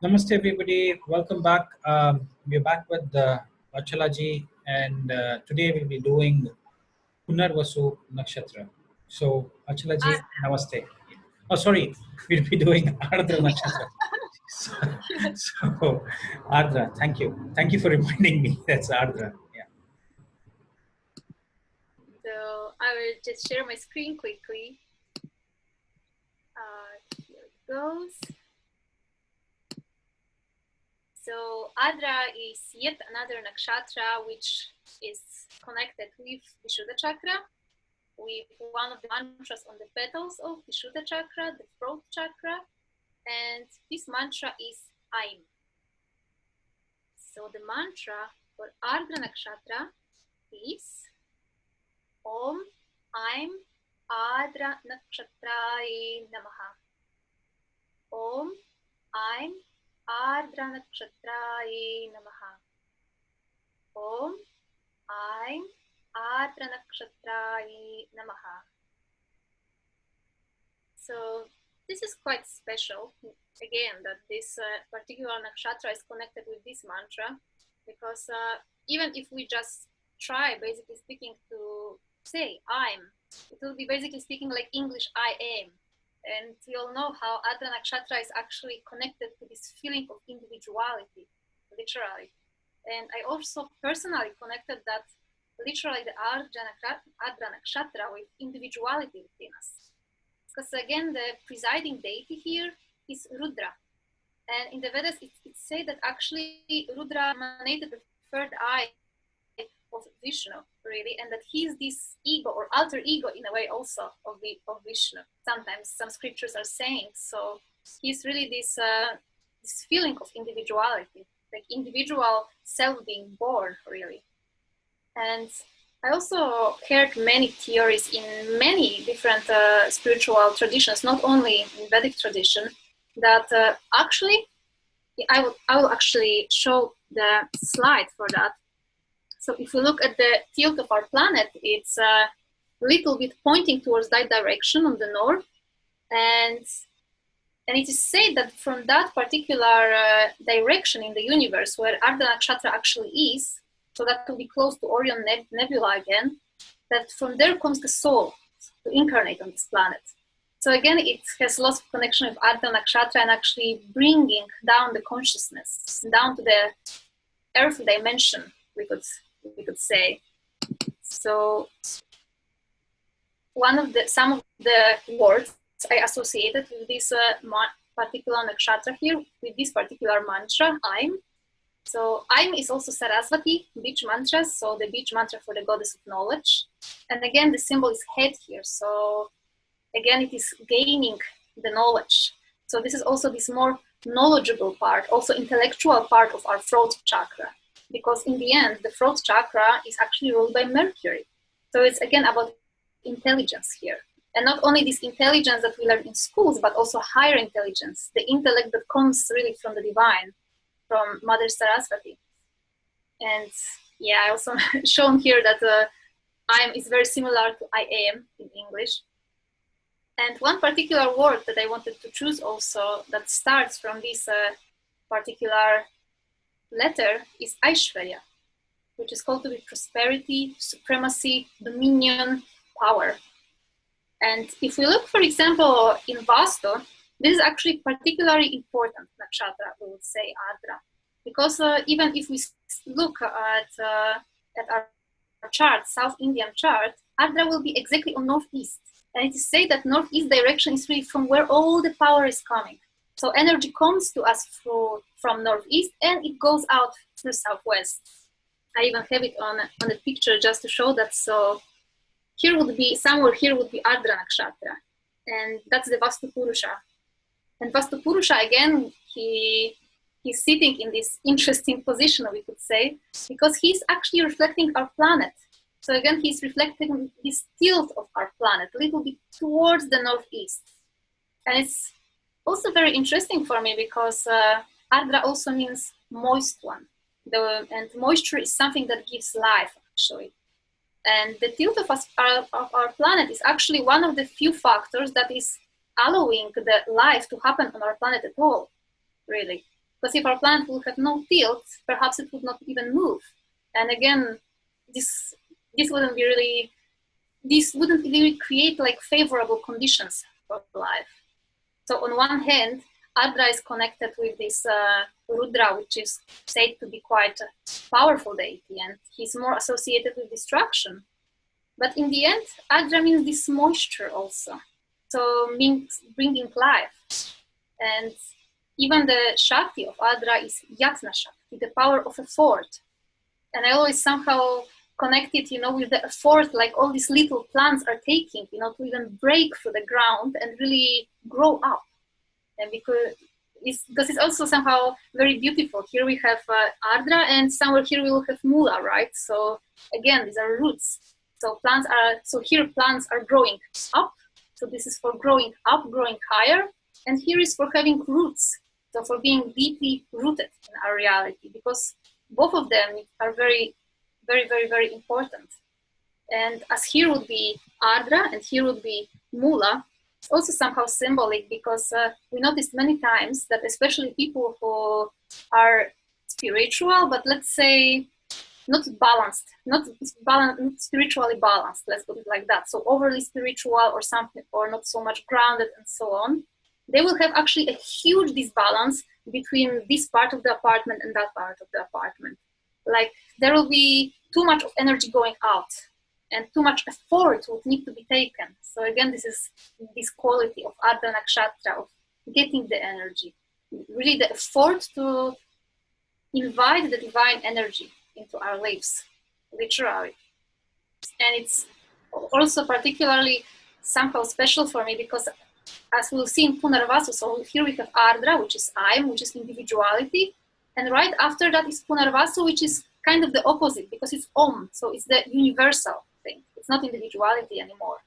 Namaste, everybody. Welcome back. We're back with Astrology, and today we'll be doing Punarvasu Nakshatra. So, Achala Namaste. Oh, sorry, we'll be doing Ardra Nakshatra. So, Ardra, thank you. Thank you for reminding me. That's Ardra. Yeah. So I will just share my screen quickly. Here it goes. So Ardra is yet another nakshatra which is connected with Vishuddha chakra, with one of the mantras on the petals of Vishuddha chakra, the throat chakra, and this mantra is Aim. So the mantra for Ardra nakshatra is Om Aim Ardra Nakshatraye Namaha. Om Aim Ardra Nakshatraye Namaha. Om Aim Ardra Nakshatraye Namaha. So this is quite special, again, that this particular nakshatra is connected with this mantra, because even if we just try, basically speaking, to say I'm, it will be basically speaking like English I am. And we all know how Ardra Nakshatra is actually connected to this feeling of individuality, literally. And I also personally connected that literally the Ardra Nakshatra with individuality within us. Because again, the presiding deity here is Rudra. And in the Vedas, it's said that actually Rudra emanated the third eye of Vishnu, really, and that he's this ego or alter ego in a way also of Vishnu. Sometimes some scriptures are saying so. He's really this this feeling of individuality, like individual self being born, really. And I also heard many theories in many different spiritual traditions, not only in Vedic tradition, that actually I will actually show the slide for that. So if we look at the tilt of our planet, it's a little bit pointing towards that direction on the north. And it is said that from that particular direction in the universe where Ardra Nakshatra actually is, so that will be close to Orion Nebula again, that from there comes the soul to incarnate on this planet. So again, it has lots of connection with Ardra Nakshatra and actually bringing down the consciousness down to the earth dimension, we could say. So some of the words I associated with this particular nakshatra here, with this particular mantra, Aim. So Aim is also Sarasvati, beach mantra, so the beach mantra for the goddess of knowledge. And again, the symbol is head here. So again, it is gaining the knowledge. So this is also this more knowledgeable part, also intellectual part of our throat chakra. Because in the end, the throat chakra is actually ruled by Mercury. So it's again about intelligence here. And not only this intelligence that we learn in schools, but also higher intelligence, the intellect that comes really from the divine, from Mother Sarasvati. And yeah, I also shown here that I am is very similar to I am in English. And one particular word that I wanted to choose also that starts from this particular letter is Aishwarya, which is called to be prosperity, supremacy, dominion, power. And if we look, for example, in Vastu, this is actually particularly important nakshatra, we would say, Ardra, because even if we look at our chart, South Indian chart, Ardra will be exactly on northeast. And it is said that northeast direction is really from where all the power is coming. So energy comes to us from northeast and it goes out to southwest. I even have it on the picture just to show that. So here would be, somewhere here would be Ardra Nakshatra. And that's the Vastu Purusha. And Vastu Purusha, again, he's sitting in this interesting position, we could say, because he's actually reflecting our planet. So again, he's reflecting this tilt of our planet, a little bit towards the northeast. And it's also very interesting for me because Ardra also means moist one. And moisture is something that gives life, actually. And the tilt of our planet is actually one of the few factors that is allowing the life to happen on our planet at all, really. Because if our planet will have no tilt, perhaps it would not even move. And again, this wouldn't be really, this wouldn't really create like favorable conditions for life. So on one hand, Ardra is connected with this Rudra, which is said to be quite a powerful deity, and he's more associated with destruction. But in the end, Ardra means this moisture also, so means bringing life. And even the Shakti of Ardra is Yatna Shakti, the power of effort. And I always somehow connect it, with the effort like all these little plants are taking, to even break through the ground and really grow up. And because it's also somehow very beautiful. Here we have Ardra, and somewhere here we will have Mula, right? So again, these are roots. So here plants are growing up. So this is for growing up, growing higher. And here is for having roots. So for being deeply rooted in our reality, because both of them are very, very, very, very important. And as here would be Ardra and here would be Mula, it's also somehow symbolic, because we noticed many times that especially people who are spiritual, but let's say not spiritually balanced, let's put it like that. So overly spiritual or something, or not so much grounded and so on, they will have actually a huge disbalance between this part of the apartment and that part of the apartment. Like there will be too much of energy going out, and too much effort would need to be taken. So again, this is this quality of Ardra Nakshatra, of getting the energy, really the effort to invite the divine energy into our lives, literally. And it's also particularly somehow special for me, because as we'll see in Punarvasu, so here we have Ardra, which is I'm, which is individuality. And right after that is Punarvasu, which is kind of the opposite, because it's Om, so it's the universal thing. It's not individuality anymore.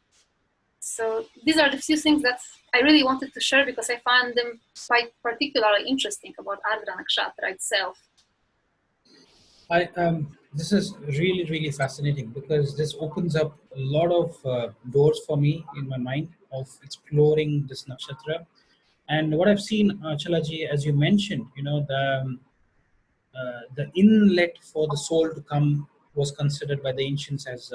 So these are the few things that I really wanted to share, because I find them quite particularly interesting about Ardra Nakshatra itself. This is really, really fascinating, because this opens up a lot of doors for me in my mind of exploring this nakshatra. And what I've seen, Chalaji, as you mentioned, the inlet for the soul to come was considered by the ancients as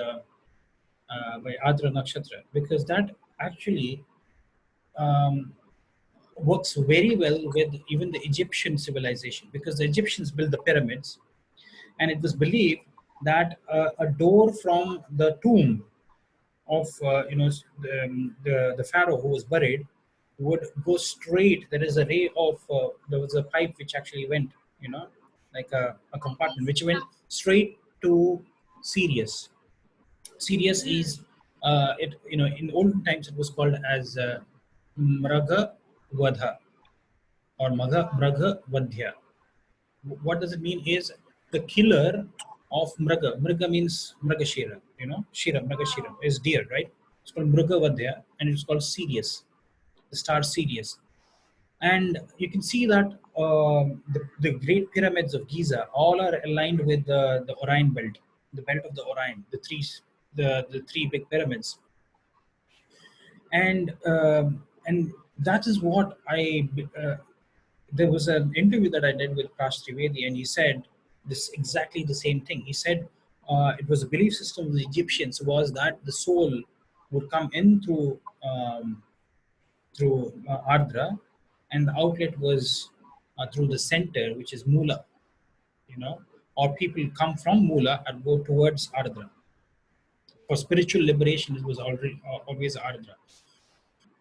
by Ardra Nakshatra, because that actually works very well with even the Egyptian civilization, because the Egyptians built the pyramids, and it was believed that a door from the tomb of the pharaoh who was buried would go straight. There is a ray of there was a pipe which actually went, like a compartment which went straight to Sirius. Sirius is in olden times it was called as Mraga Vadha or Mraga Vadhya. What does it mean is the killer of Mraga. Mraga means Mragashira, Shira, Mragashira is deer, right? It's called Mragavadya, and it's called Sirius, the star Sirius. And you can see that the great pyramids of Giza all are aligned with the Orion belt, the belt of the Orion, the three big pyramids. And that is what there was an interview that I did with Prash Trivedi, and he said this exactly the same thing. He said it was a belief system of the Egyptians was that the soul would come in through Ardra, and the outlet was through the center, which is Mula, or people come from Mula and go towards Ardra. For spiritual liberation, it was always Ardra.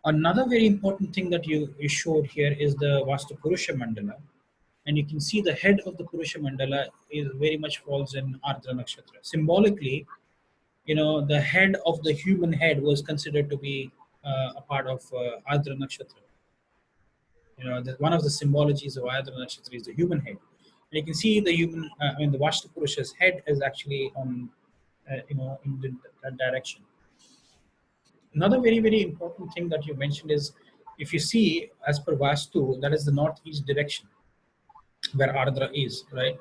Another very important thing that you showed here is the Vastu Purusha Mandala. And you can see the head of the Purusha Mandala is very much falls in Ardra Nakshatra. Symbolically, the head of the human head was considered to be a part of Ardra Nakshatra. One of the symbologies of Ardra Nakshatra is the human head. And you can see the human, the Vastu Purusha's head is actually on, in that direction. Another very, very important thing that you mentioned is, if you see, as per Vastu, that is the northeast direction where Ardra is, right?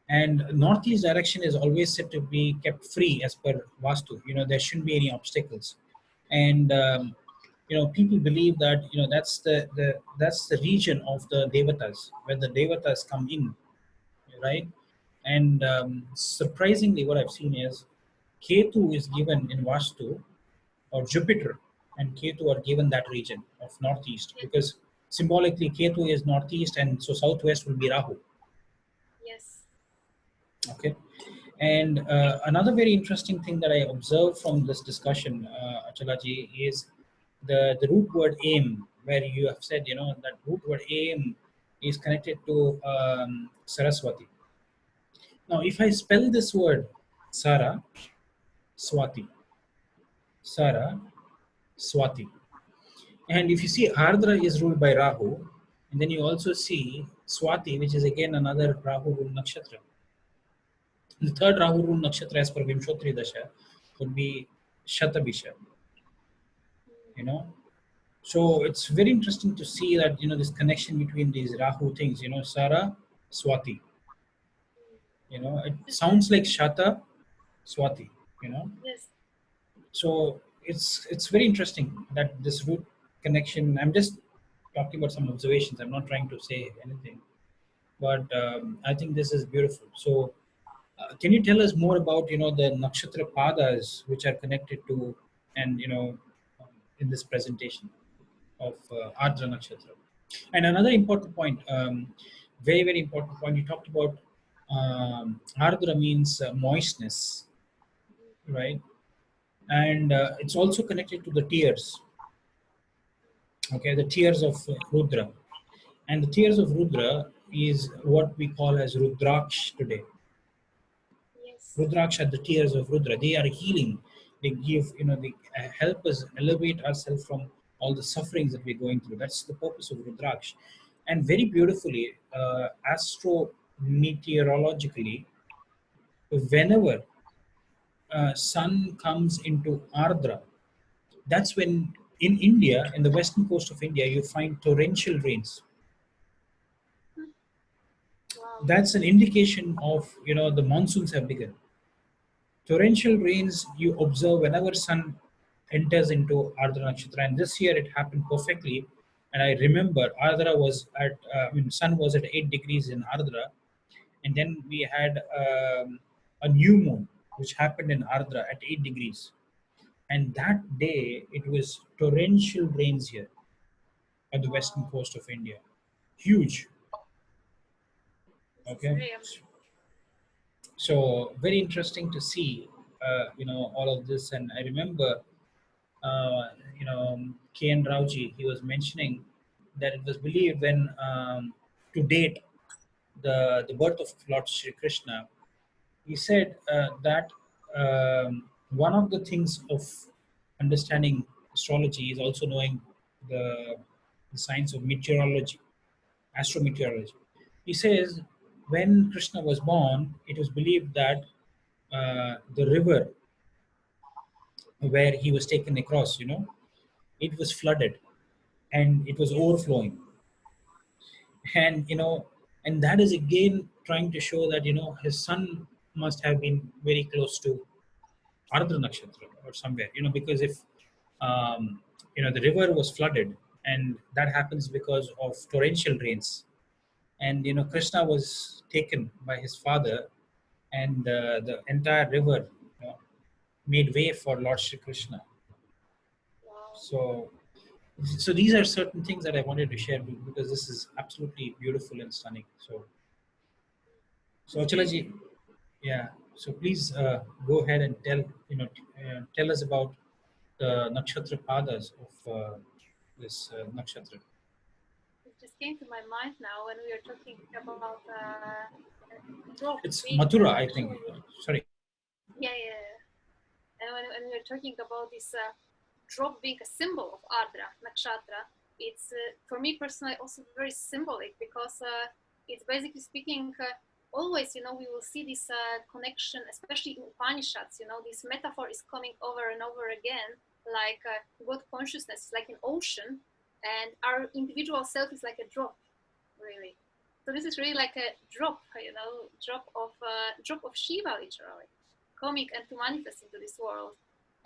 And northeast direction is always said to be kept free as per Vastu. There shouldn't be any obstacles. And people believe that that's the region of the devatas where the devatas come in, right? And surprisingly, what I've seen is Ketu is given in Vastu, or Jupiter and Ketu are given that region of northeast, Yes. because symbolically Ketu is northeast, and so southwest will be Rahu. Yes. Okay. And another very interesting thing that I observed from this discussion, Achalaji, is the root word aim, where you have said, that root word aim is connected to Saraswati. Now, if I spell this word Sara, Swati, Sara, Swati, and if you see Ardra is ruled by Rahu, and then you also see Swati, which is again another Rahu ruled nakshatra. The third Rahu ruled nakshatra as per Vimshotri Dasha would be Shatabisha. You know, so it's very interesting to see that this connection between these Rahu things. Sara, Swati. It This is, sounds like Shata, Swati. You know, yes. so it's very interesting that this root connection. I'm just talking about some observations. I'm not trying to say anything, but I think this is beautiful. So, can you tell us more about the nakshatra padas which are connected to, and in this presentation of Ardra Nakshatra? And another important point, very very important point, you talked about Ardra means moistness, right? And it's also connected to the tears. Okay, the tears of Rudra, and the tears of Rudra is what we call as Rudraksh today. Yes. Rudraksh are the tears of Rudra. They are healing. They give, they help us elevate ourselves from all the sufferings that we're going through. That's the purpose of Rudraksh. And very beautifully, astro-meteorologically, whenever sun comes into Ardra, that's when in India, in the western coast of India, you find torrential rains. Wow. That's an indication of, the monsoons have begun. Torrential rains you observe whenever sun enters into Ardra Nakshatra, and this year it happened perfectly. And I remember Ardra was at, sun was at 8 degrees in Ardra, and then we had a new moon which happened in Ardra at 8 degrees. And that day it was torrential rains here at the western Wow. coast of India. Huge. This is Okay. very amazing. So very interesting to see, all of this. And I remember K.N. Rauji, he was mentioning that it was believed when, to date, the birth of Lord Shri Krishna, he said that one of the things of understanding astrology is also knowing the, the science of meteorology, astrometeorology. He says when Krishna was born, it was believed that the river where he was taken across, it was flooded and it was Yes. overflowing. And and that is again trying to show that his son must have been very close to Ardra Nakshatra or somewhere, because if the river was flooded, and that happens because of torrential rains, and Krishna was taken by his father, and the entire river made way for Lord Shri Krishna. Wow. So these are certain things that I wanted to share because this is absolutely beautiful and stunning. So It's beautiful. Achalaji, yeah. So please go ahead and tell us about the nakshatra padas of this nakshatra. It just came to my mind now when we were talking about drop It's being Mathura, I think. actually. Sorry. Yeah, yeah, yeah. And when we were talking about this drop being a symbol of Ardra Nakshatra, it's for me personally also very symbolic because it's basically speaking. Always, we will see this connection, especially in Upanishads. This metaphor is coming over and over again, like God consciousness is like an ocean, and our individual self is like a drop, really. So this is really like a drop, drop of Shiva, literally, coming and to manifest into this world.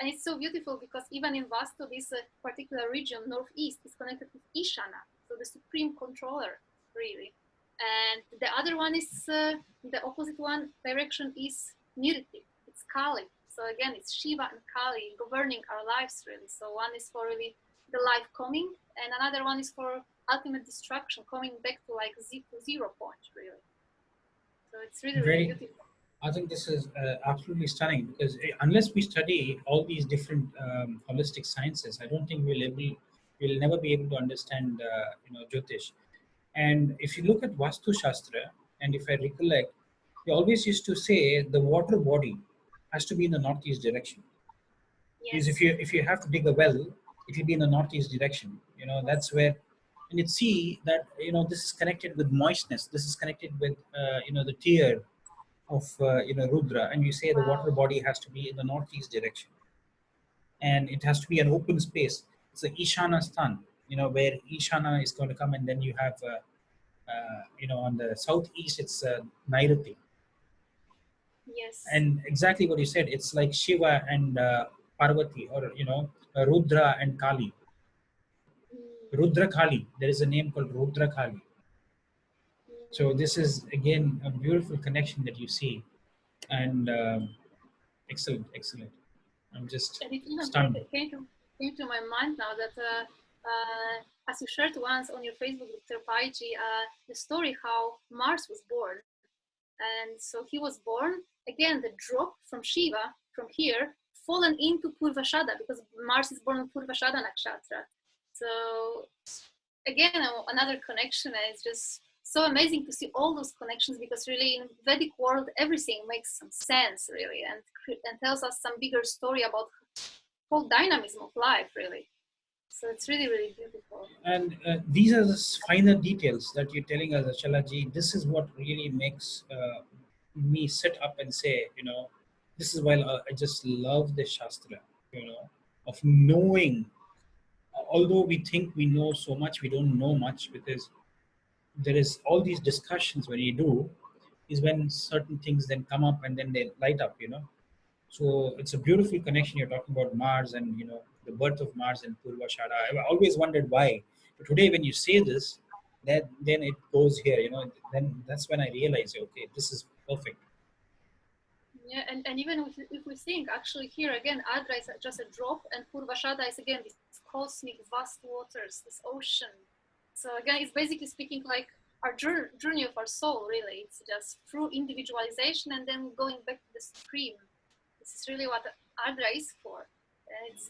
And it's so beautiful because even in Vastu, this particular region, northeast, is connected with Ishana, so the supreme controller, really. And the other one is, the opposite one direction is Nirti, it's Kali. So again, it's Shiva and Kali governing our lives, really. So one is for really the life coming, and another one is for ultimate destruction, coming back to like zero point, really. So it's really, really Very, beautiful. I think this is absolutely stunning because unless we study all these different holistic sciences, I don't think we'll never be able to understand Jyotish. And if you look at Vastu Shastra, and if I recollect, they always used to say the water body has to be in the northeast direction. Is Yes. if you have to dig a well, it will be in the northeast direction. Yes. That's where, and you see that this is connected with moistness. This is connected with the tear of Rudra, and you say the water Wow. body has to be in the northeast direction, and it has to be an open space. It's the Ishana Stan, where Ishana is going to come, and then you have on the southeast it's Nairuti, Yes. and exactly what you said. It's like Shiva and Parvati, or Rudra and Kali. Mm, Rudra Kali. There is a name called Rudra Kali. So mm. this is again a beautiful connection that you see, and excellent, excellent. I'm just And it even stunned. came to my mind now that as you shared once on your Facebook, Dr. Paiji, the story how Mars was born. And so he was born, again, the drop from Shiva, from here, fallen into Purvashada, because Mars is born in Purvashada Nakshatra. So again, another connection, and it's just so amazing to see all those connections, because really in Vedic world, everything makes some sense, really, and tells us some bigger story about whole dynamism of life, really. So it's really, really beautiful. And these are the finer details that you're telling us, Achalaji. This is what really makes me sit up and say, this is why I just love the Shastra, of knowing. Although we think we know so much, we don't know much, because there is all these discussions when you do, is when certain things then come up and then they light up, So it's a beautiful connection. You're talking about Mars and the birth of Mars and Purvashada. I've always wondered why. But today, when you say this, that then it goes here. Then that's when I realize, okay, this is perfect. Yeah, and even if we think, actually here again, Ardra is just a drop, and Purvashada is again this cosmic, vast waters, this ocean. So again, it's basically speaking like our journey of our soul, really. It's just through individualization and then going back to the stream. This is really what Ardra is for.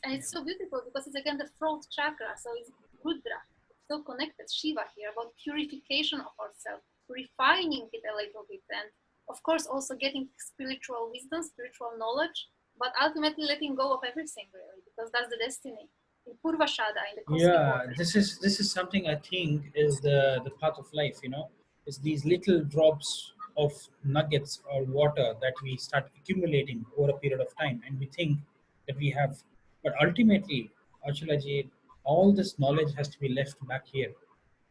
And it's so beautiful because it's again the throat chakra, so it's Rudra. It's so connected, Shiva here, about purification of ourselves, refining it a little bit, and of course also getting spiritual wisdom, spiritual knowledge, but ultimately letting go of everything, really, because that's the destiny in Purvashada, in the cosmic Yeah, water. this is something I think is the path of life. It's these little drops of nuggets or water that we start accumulating over a period of time, and we think that we have. But ultimately, Achalaji, all this knowledge has to be left back here.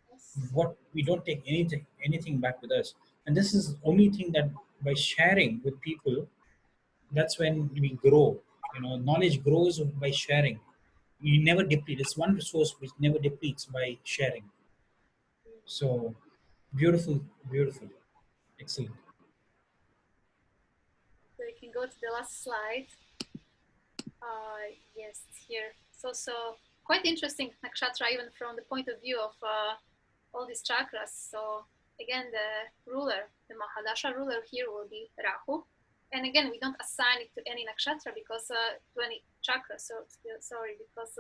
Yes. What we don't take anything back with us, and this is the only thing that by sharing with people, that's when we grow. Knowledge grows by sharing. You never deplete. It's one resource which never depletes by sharing. So beautiful, beautiful, excellent. So we can go to the last slide. Yes, here. So quite interesting nakshatra, even from the point of view of all these chakras. So again, the ruler, the Mahadasha ruler here will be Rahu. And again, we don't assign it to any nakshatra because to any chakra. So sorry, because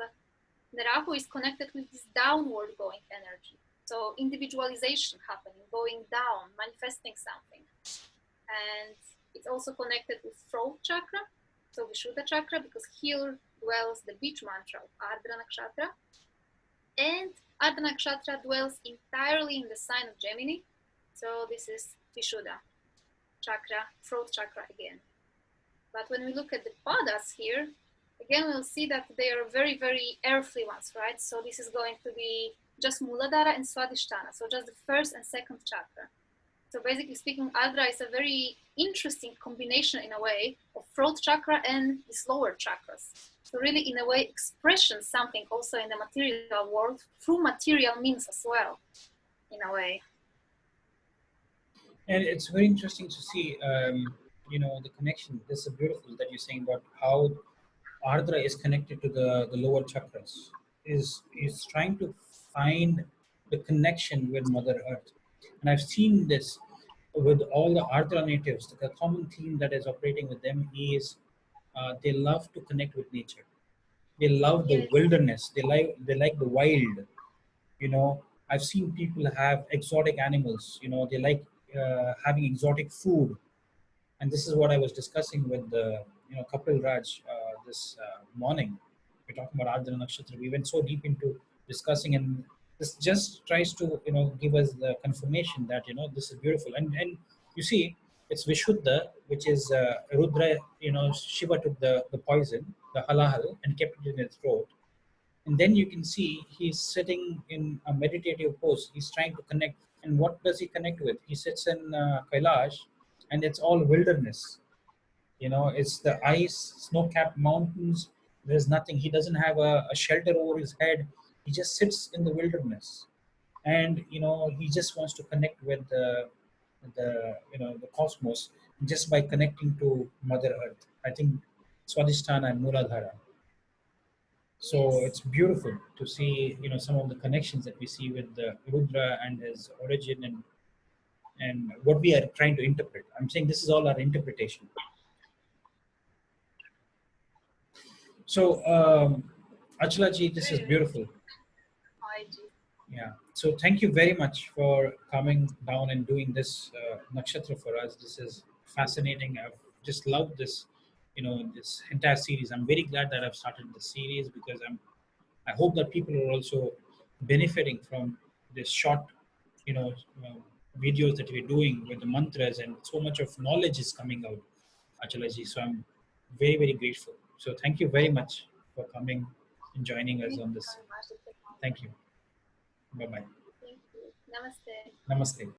the Rahu is connected with this downward going energy. So individualization happening, going down, manifesting something. And it's also connected with throat chakra, so Vishuddha chakra, because here dwells the beach mantra of Ardra Nakshatra. And Ardra Nakshatra dwells entirely in the sign of Gemini, so this is Vishuddha chakra, throat chakra again. But when we look at the padas here, again we'll see that they are very, very earthly ones, right? So this is going to be just Muladhara and Swadhisthana, so just the first and second chakra. So basically speaking, Ardra is a very interesting combination in a way of throat chakra and these lower chakras. So really in a way expression something also in the material world through material means as well, in a way. And it's very interesting to see, the connection. This is beautiful that you're saying about how Ardra is connected to the lower chakras. Is trying to find the connection with Mother Earth, and I've seen this with all the Ardra natives. The common theme that is operating with them is they love to connect with nature. They love the Yes, wilderness. They like the wild. I've seen people have exotic animals. They like having exotic food, and this is what I was discussing with the Kapil Raj this morning. We're talking about Ardra Nakshatra. We went so deep into discussing, and this just tries to give us the confirmation that this is beautiful. And you see, it's Vishuddha, which is Rudra. Shiva took the poison, the halahal, and kept it in his throat. And then you can see he's sitting in a meditative pose. He's trying to connect. And what does he connect with? He sits in Kailash, and it's all wilderness. It's the ice, snow-capped mountains. There's nothing. He doesn't have a shelter over his head. He just sits in the wilderness, and he just wants to connect with the cosmos just by connecting to Mother Earth. I think Swadhisthana and Mooladhara. So yes, it's beautiful to see, some of the connections that we see with the Rudra and his origin and what we are trying to interpret. I'm saying this is all our interpretation. So, Achala ji, this is really, really beautiful. IG. Yeah. So thank you very much for coming down and doing this nakshatra for us. This is fascinating. I've just loved this, this entire series. I'm very glad that I've started the series because I hope that people are also benefiting from this short, you know, uh, videos that we're doing with the mantras, and so much of knowledge is coming out, Achalaji. So I'm very, very grateful. So thank you very much for coming and joining us Thank on you this. very much. It was Thank you. Bye bye. Thank you. Namaste. Namaste.